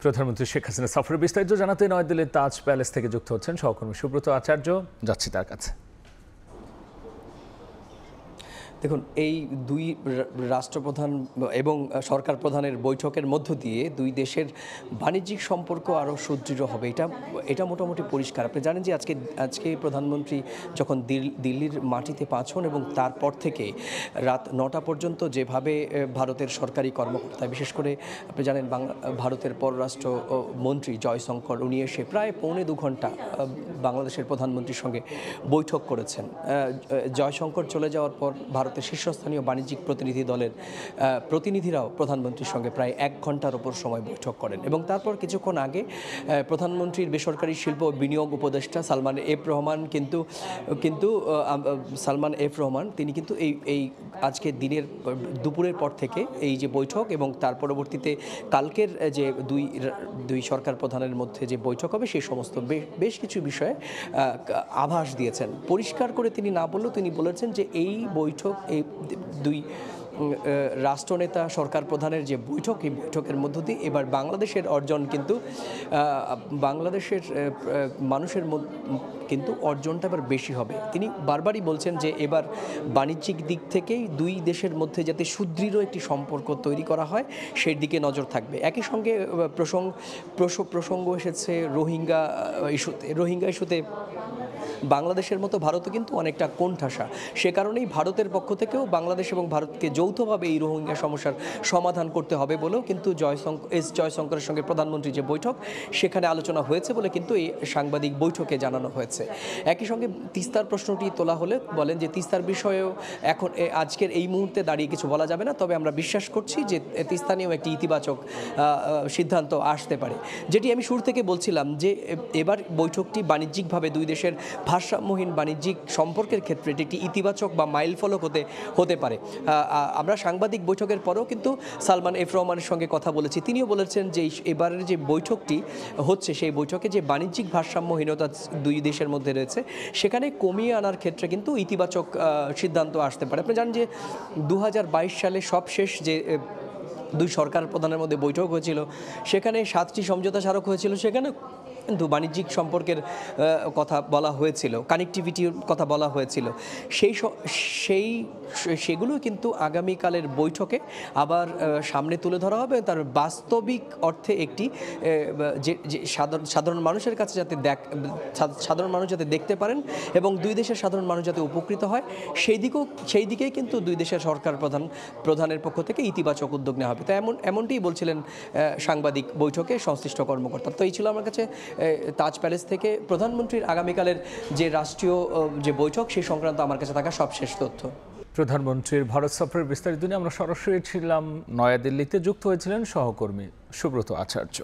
প্রধানমন্ত্রী শেখ হাসিনা সফরের বিস্তারিত জানাতে নয়াদিল্লির তাজ প্যালেস থেকে যুক্ত হচ্ছেন সহকর্মী সুব্রত আচার্য। যাচ্ছি তার কাছে। দেখুন, এই দুই রাষ্ট্রপ্রধান এবং সরকার প্রধানের বৈঠকের মধ্য দিয়ে দুই দেশের বাণিজ্যিক সম্পর্ক আরও সুদৃঢ় হবে, এটা মোটামুটি পরিষ্কার। আপনি জানেন যে আজকে প্রধানমন্ত্রী যখন দিল্লির মাটিতে পা ছন এবং তারপর থেকে রাত 9টা পর্যন্ত যেভাবে ভারতের সরকারি কর্মকর্তা, বিশেষ করে আপনি জানেন ভারতের পররাষ্ট্র মন্ত্রী জয়শঙ্কর, উনি এসে প্রায় পৌনে 2 ঘন্টা বাংলাদেশের প্রধানমন্ত্রীর সঙ্গে বৈঠক করেছেন। জয়শঙ্কর চলে যাওয়ার পর ভারতের শীর্ষস্থানীয় বাণিজ্যিক প্রতিনিধি দলের প্রতিনিধিরাও প্রধানমন্ত্রীর সঙ্গে প্রায় 1 ঘন্টার ওপর সময় বৈঠক করেন এবং তারপর কিছুক্ষণ আগে প্রধানমন্ত্রীর বেসরকারি শিল্প বিনিয়োগ উপদেষ্টা সালমান এফ রহমান তিনি কিন্তু এই আজকে দুপুরের পর থেকে এই যে বৈঠক এবং তার পরবর্তীতে কালকের যে দুই সরকার প্রধানের মধ্যে যে বৈঠক হবে সেই সমস্ত বেশ কিছু বিষয়ে আভাস দিয়েছেন। পরিষ্কার করে তিনি না বললেও তিনি বলেছেন যে এই বৈঠক, এই দুই রাষ্ট্রনেতা সরকার প্রধানের যে বৈঠক, এই বৈঠকের মধ্য দিয়ে এবার বাংলাদেশের অর্জন কিন্তু বাংলাদেশের মানুষের কিন্তু অর্জনটা এবার বেশি হবে। তিনি বারবারই বলছেন যে এবার বাণিজ্যিক দিক থেকেই দুই দেশের মধ্যে যাতে সুদৃঢ় একটি সম্পর্ক তৈরি করা হয় সেই দিকে নজর থাকবে। একই সঙ্গে প্রসঙ্গ এসেছে রোহিঙ্গা ইস্যুতে বাংলাদেশের মতো ভারতও কিন্তু অনেকটা কোণঠাসা। সে কারণেই ভারতের পক্ষ থেকেও বাংলাদেশ এবং ভারতকে যৌথভাবে এই রোহিঙ্গা সমস্যার সমাধান করতে হবে বলেও কিন্তু জয়শঙ্করের সঙ্গে প্রধানমন্ত্রী যে বৈঠক সেখানে আলোচনা হয়েছে বলে কিন্তু এই সাংবাদিক বৈঠকে জানানো হয়েছে। একই সঙ্গে তিস্তার প্রশ্নটি তোলা হলে বলেন যে তিস্তার বিষয়েও এখন আজকের এই মুহূর্তে দাঁড়িয়ে কিছু বলা যাবে না, তবে আমরা বিশ্বাস করছি যে তিস্তা নিয়েও একটি ইতিবাচক সিদ্ধান্ত আসতে পারে। যেটি আমি শুরু থেকে বলছিলাম যে এবার বৈঠকটি বাণিজ্যিকভাবে দুই দেশের ভারসাম্যহীন বাণিজ্যিক সম্পর্কের ক্ষেত্রে এটি একটি ইতিবাচক বা মাইলফলক হতে পারে। আমরা সাংবাদিক বৈঠকের পরেও কিন্তু সালমান এফ রহমানের সঙ্গে কথা বলেছি, তিনিও বলেছেন যে এবারের যে বৈঠকটি হচ্ছে সেই বৈঠকে যে বাণিজ্যিক ভারসাম্যহীনতা দুই দেশের মধ্যে রয়েছে সেখানে কমিয়ে আনার ক্ষেত্রে কিন্তু ইতিবাচক সিদ্ধান্ত আসতে পারে। আপনি জানেন যে 2022 সালে সবশেষ যে দুই সরকার প্রধানের মধ্যে বৈঠক হয়েছিল সেখানে 7টি সমঝোতা স্মারক হয়েছিল, সেখানে কিন্তু বাণিজ্যিক সম্পর্কের কথা বলা হয়েছিল, কানেক্টিভিটির কথা বলা হয়েছিল। সেগুলো কিন্তু আগামীকালের বৈঠকে আবার সামনে তুলে ধরা হবে। তার বাস্তবিক অর্থে একটি যে সাধারণ মানুষের কাছে সাধারণ মানুষ যাতে দেখতে পারেন এবং দুই দেশের সাধারণ মানুষ যাতে উপকৃত হয় সেই দিকেই কিন্তু দুই দেশের সরকার প্রধানের পক্ষ থেকে ইতিবাচক উদ্যোগ নেওয়া হবে। তো এমনটিই বলছিলেন সাংবাদিক বৈঠকে সংশ্লিষ্ট কর্মকর্তা। তো এই ছিল আমার কাছে তাজ প্যালেস থেকে প্রধানমন্ত্রীর আগামীকালের যে রাষ্ট্রীয় যে বৈঠক সেই সংক্রান্ত আমার কাছে থাকা সবশেষ তথ্য। প্রধানমন্ত্রীর ভারত সফরের বিস্তারিত নিয়ে আমরা সরাসরি ছিলাম নয়াদিল্লিতে, যুক্ত হয়েছিলেন সহকর্মী সুব্রত আচার্য।